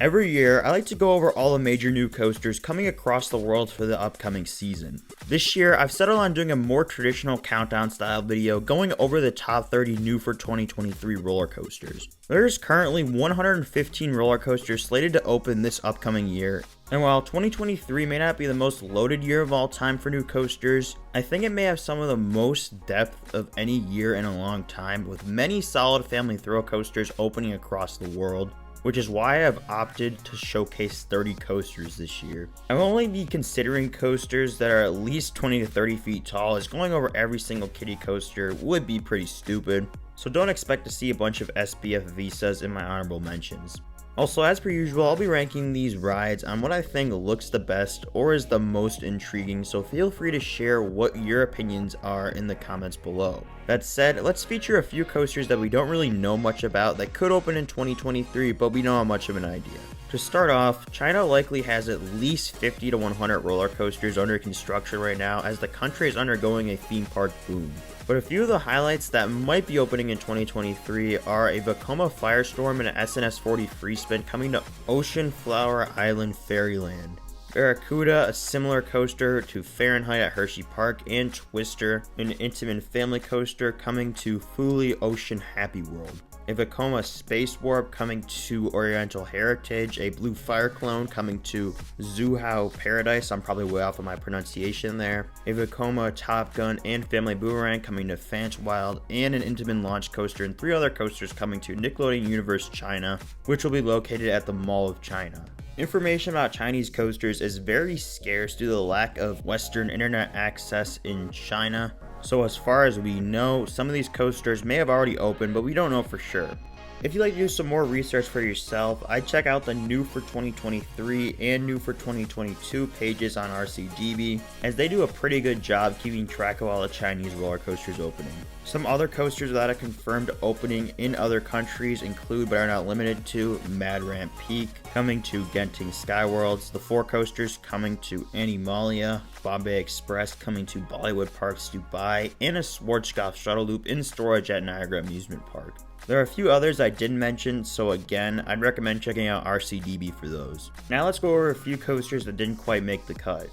Every year, I like to go over all the major new coasters coming across the world for the upcoming season. This year, I've settled on doing a more traditional countdown style video going over the top 30 new for 2023 roller coasters. There's currently 115 roller coasters slated to open this upcoming year, and while 2023 may not be the most loaded year of all time for new coasters, I think it may have some of the most depth of any year in a long time, with many solid family thrill coasters opening across the world, which is why I've opted to showcase 30 coasters this year. I will only be considering coasters that are at least 20 to 30 feet tall, as going over every single kiddie coaster would be pretty stupid, so don't expect to see a bunch of SBF visas in my honorable mentions. Also, as per usual, I'll be ranking these rides on what I think looks the best or is the most intriguing, so feel free to share what your opinions are in the comments below. That said, let's feature a few coasters that we don't really know much about that could open in 2023, but we don't have much of an idea. To start off, China likely has at least 50 to 100 roller coasters under construction right now, as the country is undergoing a theme park boom. But a few of the highlights that might be opening in 2023 are a Vekoma Firestorm and an SNS 40 free spin coming to Ocean Flower Island Fairyland. Barracuda, a similar coaster to Fahrenheit at Hershey Park, and Twister, an intimate family coaster coming to Fuli Ocean Happy World. A Vekoma Space Warp coming to Oriental Heritage, a Blue Fire Clone coming to Zhuhao Paradise, I'm probably way off of my pronunciation there, a Vekoma Top Gun and Family Boomerang coming to Fanch Wild, and an Intamin Launch Coaster and 3 other coasters coming to Nickelodeon Universe China, which will be located at the Mall of China. Information about Chinese coasters is very scarce due to the lack of Western internet access in China. So as far as we know, some of these coasters may have already opened, but we don't know for sure. If you'd like to do some more research for yourself, I'd check out the new for 2023 and new for 2022 pages on RCGB, as they do a pretty good job keeping track of all the Chinese roller coasters opening. Some other coasters without a confirmed opening in other countries include, but are not limited to, Mad Ramp Peak coming to Genting Skyworlds, the 4 coasters coming to Animalia, Bombay Express coming to Bollywood Parks Dubai, and a Schwarzkopf shuttle loop in storage at Niagara Amusement Park. There are a few others I didn't mention, so again, I'd recommend checking out RCDB for those. Now let's go over a few coasters that didn't quite make the cut.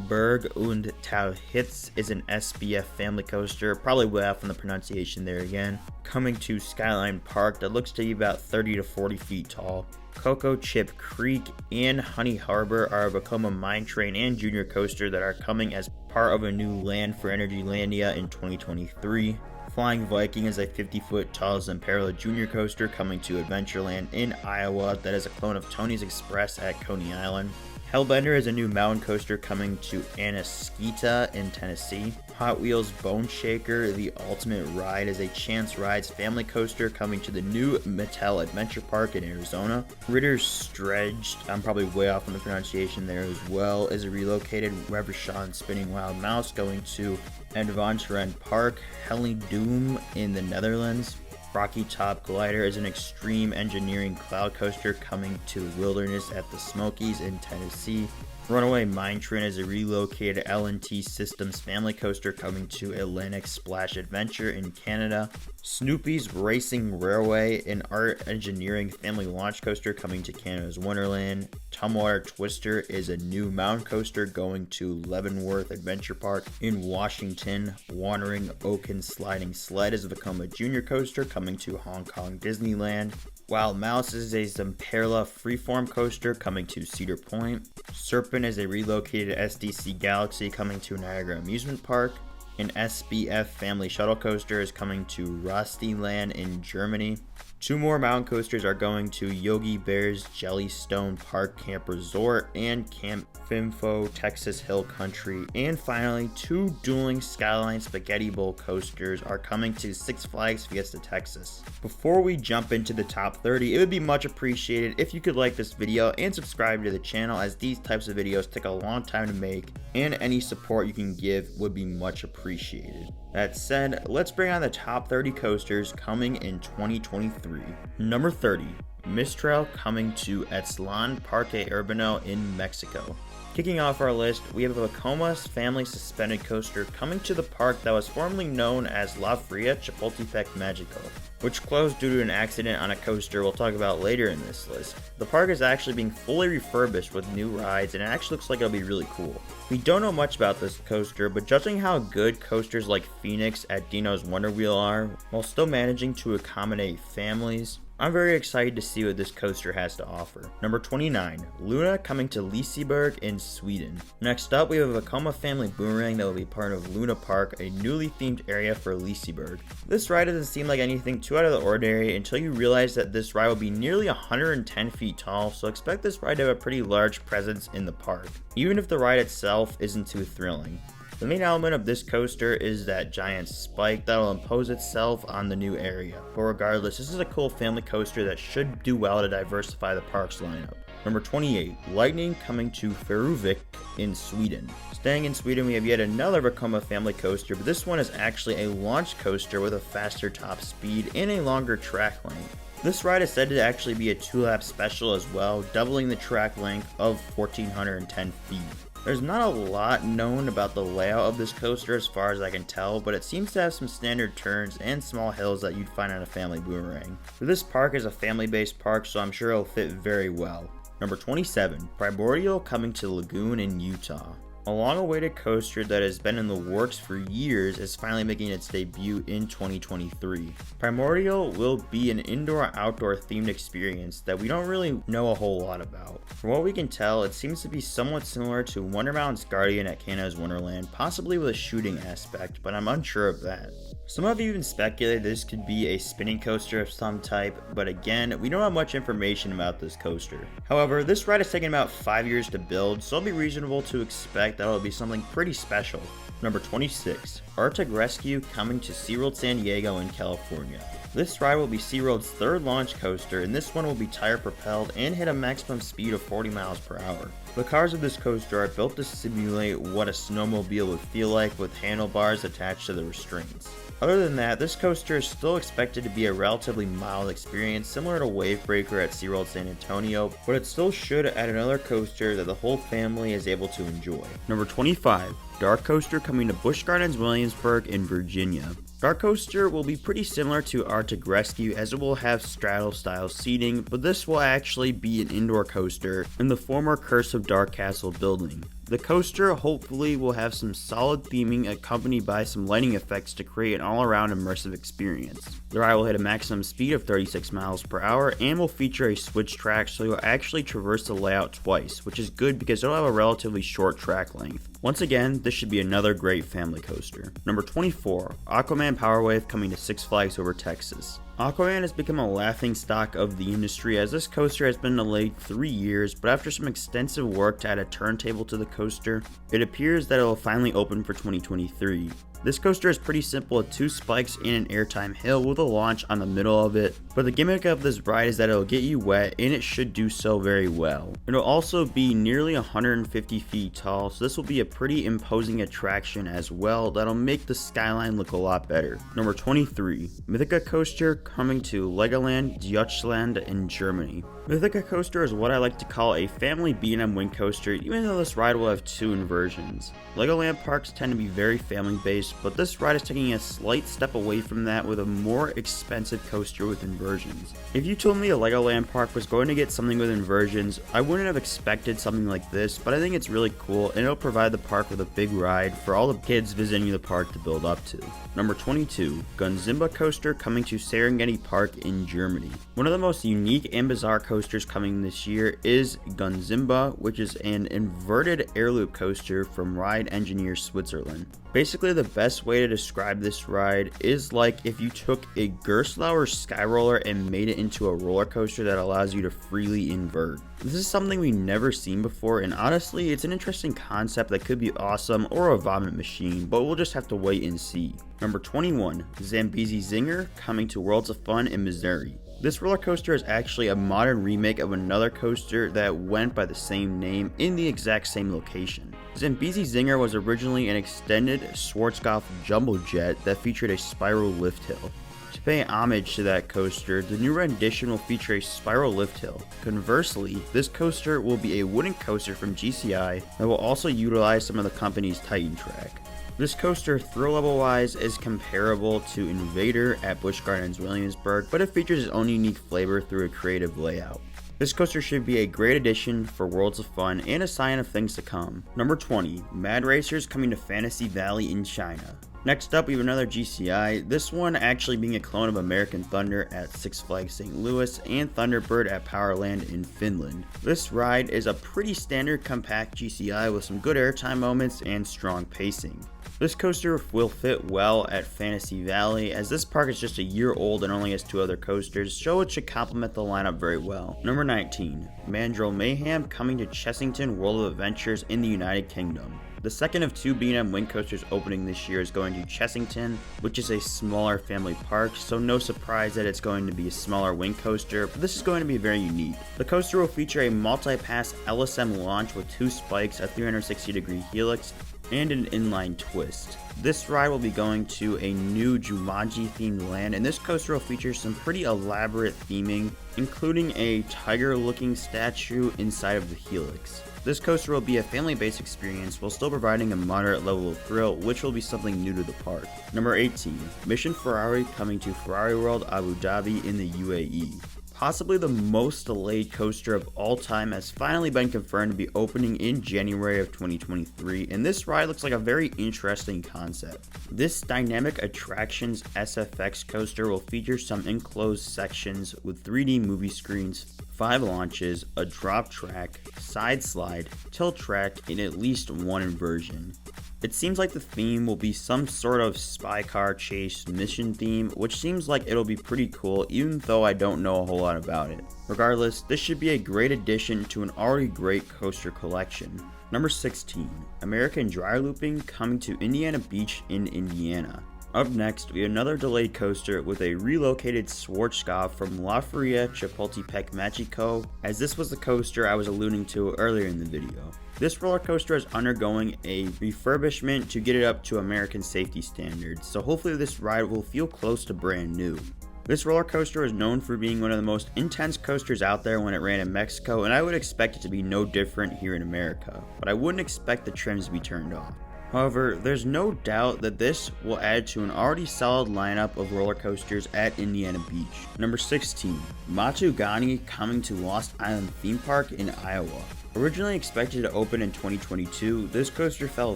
Berg und Tal Hitz is an SBF family coaster, probably way off on the pronunciation there again, coming to Skyline Park that looks to be about 30 to 40 feet tall. Cocoa Chip Creek and Honey Harbor are a Vekoma Mine Train and Junior coaster that are coming as part of a new Land for Energylandia in 2023. Flying Viking is a 50-foot tall Zamperla Junior coaster coming to Adventureland in Iowa that is a clone of Tony's Express at Coney Island. Hellbender is a new mountain coaster coming to Anasketa in Tennessee. Hot Wheels Bone Shaker, the ultimate ride, is a Chance Rides family coaster coming to the new Mattel Adventure Park in Arizona. Ritter's Stretched, I'm probably way off on the pronunciation there as well, is a relocated Revershawn Spinning Wild Mouse going to Adventureland Park. Heli Doom in the Netherlands. Rocky Top Glider is an extreme engineering cloud coaster coming to Wilderness at the Smokies in Tennessee. Runaway Mine Train is a relocated L&T Systems family coaster coming to Atlantic Splash Adventure in Canada. Snoopy's Racing Railway, an art engineering family launch coaster coming to Canada's Wonderland. Tumwater Twister is a new mountain coaster going to Leavenworth Adventure Park in Washington. Wandering Oaken Sliding Sled is a Vekoma Junior coaster coming to Hong Kong Disneyland. Wild Mouse is a Zamperla freeform coaster coming to Cedar Point. Serpent is a relocated SDC Galaxy coming to Niagara Amusement Park. An SBF family shuttle coaster is coming to Rostiland in Germany. 2 more mountain coasters are going to Yogi Bear's Jellystone Park Camp Resort and Camp Fimfo Texas Hill Country. And finally, 2 dueling Skyline Spaghetti Bowl coasters are coming to Six Flags Fiesta Texas. Before we jump into the top 30, it would be much appreciated if you could like this video and subscribe to the channel, as these types of videos take a long time to make, and any support you can give would be much appreciated. That said, let's bring on the top 30 coasters coming in 2023. Number 30, Mistral coming to Etzlan Parque Urbano in Mexico. Kicking off our list, we have a Vekoma family suspended coaster coming to the park that was formerly known as La Fria Chapultepec Magical, which closed due to an accident on a coaster we'll talk about later in this list. The park is actually being fully refurbished with new rides, and it actually looks like it'll be really cool. We don't know much about this coaster, but judging how good coasters like Phoenix at Dino's Wonder Wheel are, while still managing to accommodate families, I'm very excited to see what this coaster has to offer. Number 29, Luna coming to Liseberg in Sweden. Next up, we have a Vekoma family boomerang that will be part of Luna Park, a newly themed area for Liseberg. This ride doesn't seem like anything too out of the ordinary until you realize that this ride will be nearly 110 feet tall, so expect this ride to have a pretty large presence in the park, even if the ride itself isn't too thrilling. The main element of this coaster is that giant spike that will impose itself on the new area. But regardless, this is a cool family coaster that should do well to diversify the park's lineup. Number 28, Lightning coming to Färuvik in Sweden. Staying in Sweden, we have yet another Vekoma family coaster, but this one is actually a launch coaster with a faster top speed and a longer track length. This ride is said to actually be a 2-lap special as well, doubling the track length of 1,410 feet. There's not a lot known about the layout of this coaster as far as I can tell, but it seems to have some standard turns and small hills that you'd find on a family boomerang. This park is a family-based park, so I'm sure it'll fit very well. Number 27, Primordial coming to Lagoon in Utah. A long-awaited coaster that has been in the works for years is finally making its debut in 2023. Primordial will be an indoor-outdoor themed experience that we don't really know a whole lot about. From what we can tell, it seems to be somewhat similar to Wonder Mountain's Guardian at Canada's Wonderland, possibly with a shooting aspect, but I'm unsure of that. Some have even speculated this could be a spinning coaster of some type, but again, we don't have much information about this coaster. However, this ride has taken about 5 years to build, so it'll be reasonable to expect that it'll be something pretty special. Number 26, Arctic Rescue coming to SeaWorld San Diego in California. This ride will be SeaWorld's third launch coaster, and this one will be tire propelled and hit a maximum speed of 40 miles per hour. The cars of this coaster are built to simulate what a snowmobile would feel like with handlebars attached to the restraints. Other than that, this coaster is still expected to be a relatively mild experience similar to Wavebreaker at SeaWorld San Antonio, but it still should add another coaster that the whole family is able to enjoy. Number 25, Dark Coaster coming to Busch Gardens Williamsburg in Virginia. Dark Coaster will be pretty similar to Arctic Rescue as it will have straddle style seating, but this will actually be an indoor coaster in the former Curse of Dark Castle building. The coaster hopefully will have some solid theming accompanied by some lighting effects to create an all-around immersive experience. The ride will hit a maximum speed of 36 miles per hour and will feature a switch track, so you'll actually traverse the layout twice, which is good because it'll have a relatively short track length. Once again, this should be another great family coaster. Number 24, Aquaman Power Wave coming to Six Flags Over Texas. Aquaman has become a laughingstock of the industry as this coaster has been delayed 3 years, but after some extensive work to add a turntable to the coaster, it appears that it will finally open for 2023. This coaster is pretty simple with 2 spikes and an airtime hill with a launch on the middle of it, but the gimmick of this ride is that it will get you wet and it should do so very well. It will also be nearly 150 feet tall, so this will be a pretty imposing attraction as well that'll make the skyline look a lot better. Number 23, Mythica Coaster coming to Legoland Deutschland in Germany. Mythica Coaster is what I like to call a family B&M wing coaster, even though this ride will have 2 inversions. Legoland parks tend to be very family-based, but this ride is taking a slight step away from that with a more expensive coaster with inversions. If you told me a Legoland park was going to get something with inversions, I wouldn't have expected something like this, but I think it's really cool and it'll provide the park with a big ride for all the kids visiting the park to build up to. Number 22, Gunzimba Coaster coming to Serengeti Park in Germany. One of the most unique and bizarre coasters coming this year is Gunzimba, which is an inverted air loop coaster from Ride Engineer Switzerland. Basically, the best way to describe this ride is like if you took a Gerstlauer Skyroller and made it into a roller coaster that allows you to freely invert. This is something we've never seen before, and honestly, it's an interesting concept that could be awesome or a vomit machine, but we'll just have to wait and see. Number 21, Zambezi Zinger coming to Worlds of Fun in Missouri. This roller coaster is actually a modern remake of another coaster that went by the same name in the exact same location. Zambezi Zinger was originally an extended Schwarzkopf jumbo jet that featured a spiral lift hill. To pay homage to that coaster, the new rendition will feature a spiral lift hill. Conversely, this coaster will be a wooden coaster from GCI that will also utilize some of the company's Titan track. This coaster, thrill level wise, is comparable to Invader at Busch Gardens Williamsburg, but it features its own unique flavor through a creative layout. This coaster should be a great addition for Worlds of Fun and a sign of things to come. Number 20, Mad Racers coming to Fantasy Valley in China. Next up, we have another GCI, this one actually being a clone of American Thunder at Six Flags St. Louis and Thunderbird at Powerland in Finland. This ride is a pretty standard compact GCI with some good airtime moments and strong pacing. This coaster will fit well at Fantasy Valley, as this park is just a year old and only has 2 other coasters, so it should complement the lineup very well. Number 19, Mandrill Mayhem coming to Chessington World of Adventures in the United Kingdom. The second of 2 B&M Wing coasters opening this year is going to Chessington, which is a smaller family park, so no surprise that it's going to be a smaller wing coaster, but this is going to be very unique. The coaster will feature a multi-pass LSM launch with 2 spikes, a 360-degree helix, and an inline twist. This ride will be going to a new Jumanji themed land, and this coaster will feature some pretty elaborate theming, including a tiger looking statue inside of the helix. This coaster will be a family-based experience while still providing a moderate level of thrill, which will be something new to the park. Number 18, Mission Ferrari coming to Ferrari World Abu Dhabi in the UAE. Possibly the most delayed coaster of all time has finally been confirmed to be opening in January of 2023, and this ride looks like a very interesting concept. This Dynamic Attractions SFX coaster will feature some enclosed sections with 3D movie screens, 5 launches, a drop track, side slide, tilt track, and at least 1 inversion. It seems like the theme will be some sort of spy car chase mission theme, which seems like it'll be pretty cool even though I don't know a whole lot about it. Regardless, this should be a great addition to an already great coaster collection. Number 16, American Dry Looping coming to Indiana Beach in Indiana. Up next, we have another delayed coaster with a relocated Schwarzkopf from La Feria Chapultepec Mexico, as this was the coaster I was alluding to earlier in the video. This roller coaster is undergoing a refurbishment to get it up to American safety standards, so hopefully this ride will feel close to brand new. This roller coaster is known for being one of the most intense coasters out there when it ran in Mexico, and I would expect it to be no different here in America, but I wouldn't expect the trims to be turned off. However, there's no doubt that this will add to an already solid lineup of roller coasters at Indiana Beach. Number 16, Matugani coming to Lost Island Theme Park in Iowa. Originally expected to open in 2022, this coaster fell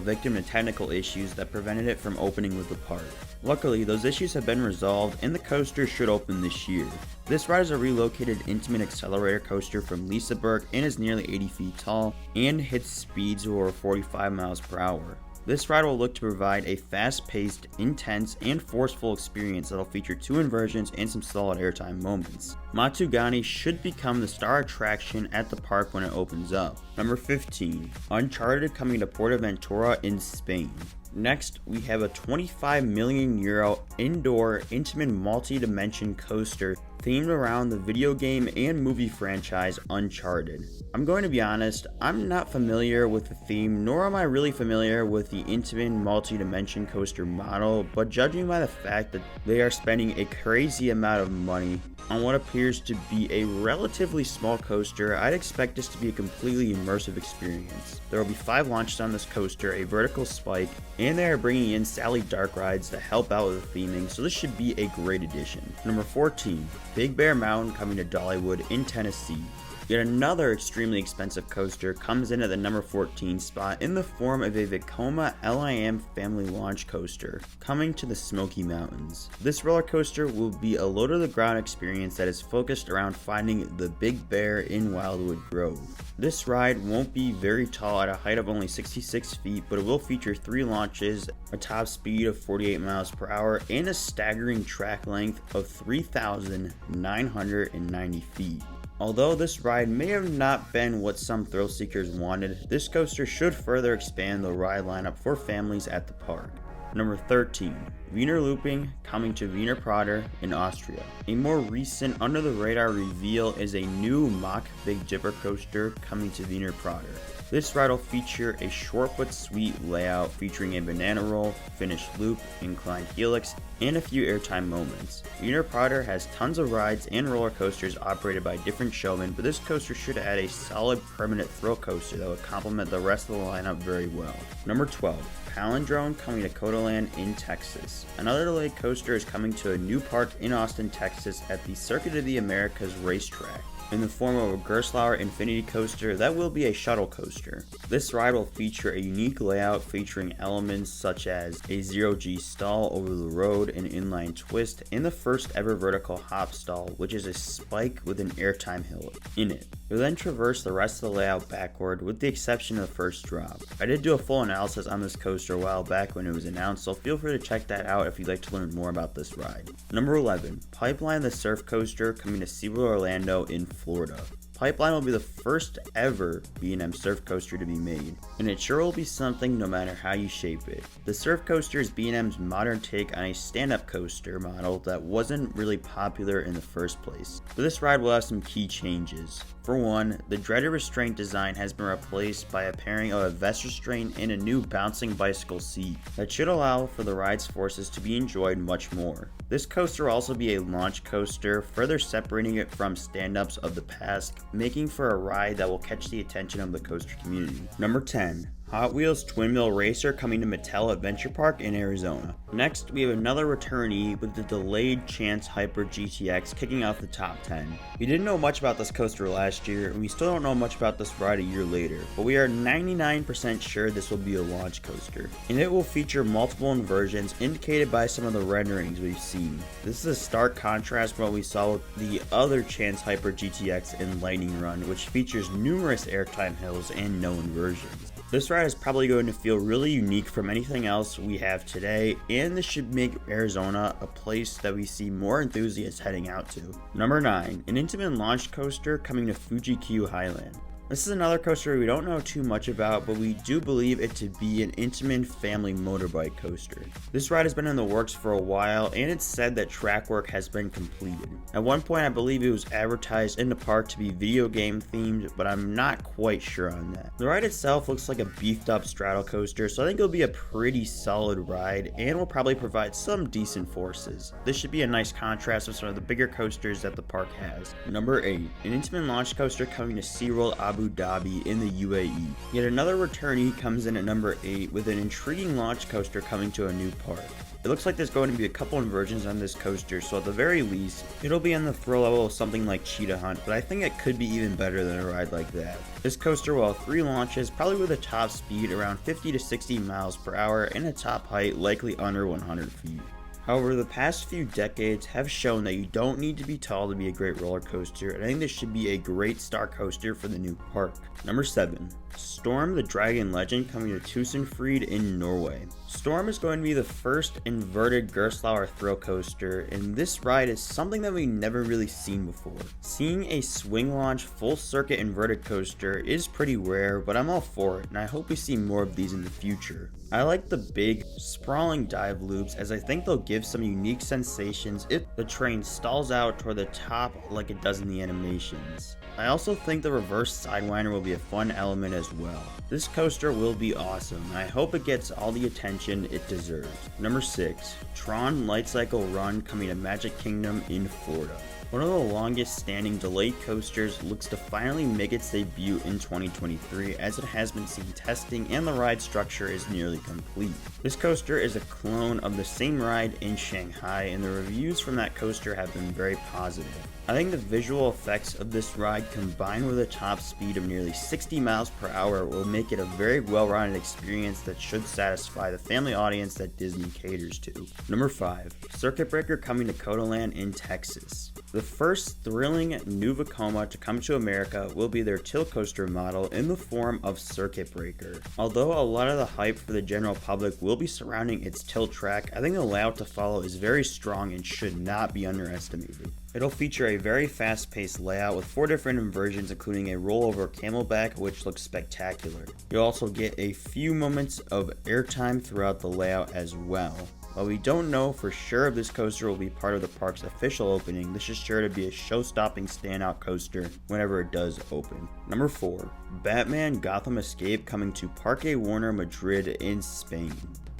victim to technical issues that prevented it from opening with the park. Luckily, those issues have been resolved and the coaster should open this year. This ride is a relocated intimate accelerator coaster from Liseberg and is nearly 80 feet tall and hits speeds of over 45 miles per hour. This ride will look to provide a fast-paced, intense, and forceful experience that will feature 2 inversions and some solid airtime moments. Matugani should become the star attraction at the park when it opens up. Number 15, Uncharted coming to Portaventura in Spain. Next, we have a €25 million indoor intimate multi-dimension coaster themed around the video game and movie franchise Uncharted. I'm going to be honest, I'm not familiar with the theme, nor am I really familiar with the intimate multi-dimension coaster model, but judging by the fact that they are spending a crazy amount of money on what appears to be a relatively small coaster, I'd expect this to be a completely immersive experience. There will be 5 launches on this coaster, a vertical spike, and they are bringing in Sally Dark Rides to help out with the theming, so this should be a great addition. Number 14, Big Bear Mountain coming to Dollywood in Tennessee. Yet another extremely expensive coaster comes in at the number 14 spot in the form of a Vekoma LIM family launch coaster coming to the Smoky Mountains. This roller coaster will be a low-to-the-ground experience that is focused around finding the Big Bear in Wildwood Grove. This ride won't be very tall at a height of only 66 feet, but it will feature 3 launches, a top speed of 48 miles per hour, and a staggering track length of 3,990 feet. Although this ride may have not been what some thrill seekers wanted, this coaster should further expand the ride lineup for families at the park. Number 13, Wiener Looping coming to Wiener Prater in Austria. A more recent under-the-radar reveal is a new Mach Big Dipper coaster coming to Wiener Prater. This ride will feature a short but sweet layout featuring a banana roll, finished loop, inclined helix, and a few airtime moments. Wiener Prater has tons of rides and roller coasters operated by different showmen, but this coaster should add a solid permanent thrill coaster that would complement the rest of the lineup very well. Number 12. Palindrome coming to Codaland in Texas. Another delayed coaster is coming to a new park in Austin, Texas at the Circuit of the Americas racetrack. In the form of a Gerstlauer Infinity Coaster that will be a shuttle coaster. This ride will feature a unique layout featuring elements such as a zero-G stall over the road, an inline twist, and the first ever vertical hop stall, which is a spike with an airtime hill in it. You'll then traverse the rest of the layout backward with the exception of the first drop. I did do a full analysis on this coaster a while back when it was announced, so feel free to check that out if you'd like to learn more about this ride. Number 11. Pipeline the Surf Coaster coming to SeaWorld Orlando in Florida. Pipeline will be the first ever B&M surf coaster to be made, and it sure will be something no matter how you shape it. The surf coaster is B&M's modern take on a stand-up coaster model that wasn't really popular in the first place. But this ride will have some key changes. For one, the dreaded restraint design has been replaced by a pairing of a vest restraint and a new bouncing bicycle seat that should allow for the ride's forces to be enjoyed much more. This coaster will also be a launch coaster, further separating it from stand-ups of the past, making for a ride that will catch the attention of the coaster community. Number 10. Hot Wheels Twin Mill Racer coming to Mattel Adventure Park in Arizona. Next, we have another returnee with the delayed Chance Hyper GTX kicking off the top 10. We didn't know much about this coaster last year, and we still don't know much about this ride a year later, but we are 99% sure this will be a launch coaster, and it will feature multiple inversions indicated by some of the renderings we've seen. This is a stark contrast from what we saw with the other Chance Hyper GTX in Lightning Run, which features numerous airtime hills and no inversions. This ride is probably going to feel really unique from anything else we have today, and this should make Arizona a place that we see more enthusiasts heading out to. Number 9. An Intamin launch coaster coming to Fuji-Q Highland. This is another coaster we don't know too much about, but we do believe it to be an Intamin family motorbike coaster. This ride has been in the works for a while, and it's said that track work has been completed. At one point I believe it was advertised in the park to be video game themed, but I'm not quite sure on that. The ride itself looks like a beefed up straddle coaster, so I think it'll be a pretty solid ride, and will probably provide some decent forces. This should be a nice contrast with some of the bigger coasters that the park has. Number 8. An Intamin launch coaster coming to SeaWorld Abu Dhabi in the UAE. Yet another returnee comes in at number 8 with an intriguing launch coaster coming to a new park. It looks like there's going to be a couple inversions on this coaster, so at the very least, it'll be on the thrill level of something like Cheetah Hunt, but I think it could be even better than a ride like that. This coaster will have 3 launches, probably with a top speed around 50 to 60 miles per hour and a top height likely under 100 feet. However, the past few decades have shown that you don't need to be tall to be a great roller coaster, and I think this should be a great star coaster for the new park. Number 7. Storm the Dragon Legend coming to Tusenfryd in Norway. Storm is going to be the first inverted Gerstlauer thrill coaster, and this ride is something that we've never really seen before. Seeing a swing launch full circuit inverted coaster is pretty rare, but I'm all for it, and I hope we see more of these in the future. I like the big, sprawling dive loops as I think they'll give some unique sensations if the train stalls out toward the top like it does in the animations. I also think the reverse sidewinder will be a fun element as well. This coaster will be awesome, and I hope it gets all the attention it deserves. Number 6. Tron Light Cycle Run coming to Magic Kingdom in Florida. One of the longest standing delayed coasters looks to finally make its debut in 2023 as it has been seen testing and the ride structure is nearly complete. This coaster is a clone of the same ride in Shanghai, and the reviews from that coaster have been very positive. I think the visual effects of this ride combined with a top speed of nearly 60 miles per hour will make it a very well-rounded experience that should satisfy the family audience that Disney caters to. Number 5. Circuit Breaker coming to Codaland in Texas. The first thrilling new Vekoma to come to America will be their tilt coaster model in the form of Circuit Breaker. Although a lot of the hype for the general public will be surrounding its tilt track, I think the layout to follow is very strong and should not be underestimated. It'll feature a very fast-paced layout with 4 different inversions, including a rollover camelback, which looks spectacular. You'll also get a few moments of airtime throughout the layout as well. While we don't know for sure if this coaster will be part of the park's official opening, this is sure to be a show-stopping standout coaster whenever it does open. Number 4. Batman Gotham Escape coming to Parque Warner Madrid in Spain.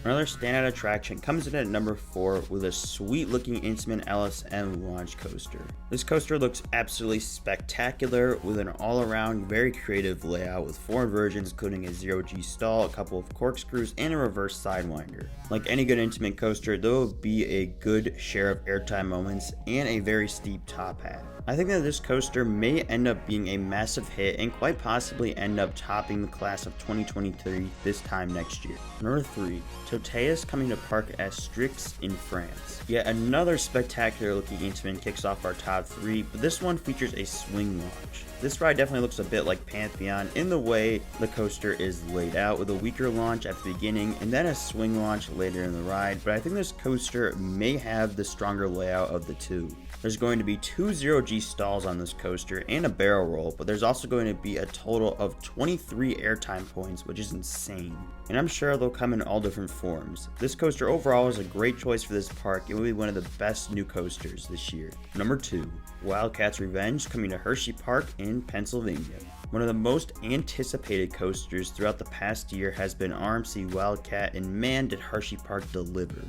Another standout attraction comes in at number 4 with a sweet looking Intamin LSM launch coaster. This coaster looks absolutely spectacular with an all around very creative layout with 4 inversions including a 0G stall, a couple of corkscrews, and a reverse sidewinder. Like any good Intamin coaster, there will be a good share of airtime moments and a very steep top hat. I think that this coaster may end up being a massive hit and quite possibly end up topping the class of 2023 this time next year. Number 3. Toteus coming to Parc Astrix in France. Yet another spectacular looking Intamin kicks off our top 3, but this one features a swing launch. This ride definitely looks a bit like Pantheon in the way the coaster is laid out, with a weaker launch at the beginning and then a swing launch later in the ride, but I think this coaster may have the stronger layout of the two. There's going to be 2 0G stalls on this coaster and a barrel roll, but there's also going to be a total of 23 airtime points, which is insane. And I'm sure they'll come in all different forms. This coaster overall is a great choice for this park. It will be one of the best new coasters this year. Number 2. Wildcats Revenge coming to Hershey Park in Pennsylvania. One of the most anticipated coasters throughout the past year has been RMC Wildcat, and man did Hershey Park deliver.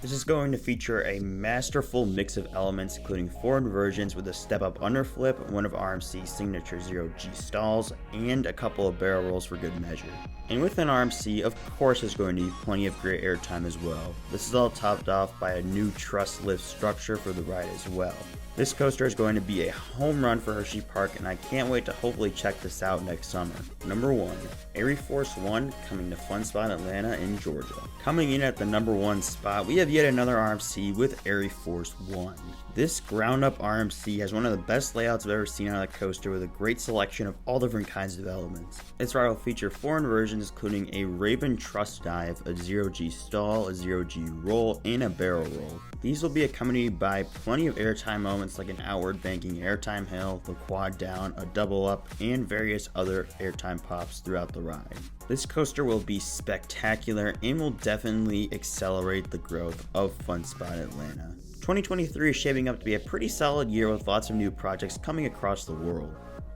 This is going to feature a masterful mix of elements, including 4 inversions with a step-up underflip, one of RMC's signature 0G stalls, and a couple of barrel rolls for good measure. And within RMC, of course, there's going to be plenty of great airtime as well. This is all topped off by a new truss lift structure for the ride as well. This coaster is going to be a home run for Hershey Park, and I can't wait to hopefully check this out next summer. Number 1. Air Force 1 coming to Fun Spot Atlanta in Georgia. Coming in at the number 1 spot, we have yet another RMC with Air Force 1. This ground-up RMC has one of the best layouts I've ever seen on a coaster, with a great selection of all different kinds of elements. This ride will feature 4 inversions including a Raven Truss Dive, a 0G stall, a 0G roll, and a barrel roll. These will be accompanied by plenty of airtime moments like an outward banking airtime hill, the quad down, a double up, and various other airtime pops throughout the ride. This coaster will be spectacular and will definitely accelerate the growth of Fun Spot Atlanta. 2023 is shaping up to be a pretty solid year with lots of new projects coming across the world.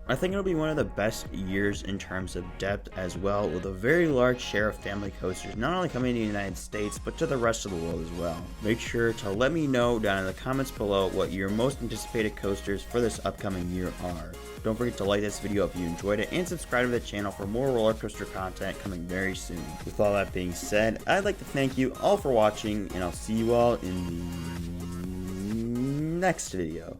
I think it'll be one of the best years in terms of depth as well, with a very large share of family coasters not only coming to the United States but to the rest of the world as well. Make sure to let me know down in the comments below what your most anticipated coasters for this upcoming year are. Don't forget to like this video if you enjoyed it and subscribe to the channel for more roller coaster content coming very soon. With all that being said, I'd like to thank you all for watching, and I'll see you all in the next video.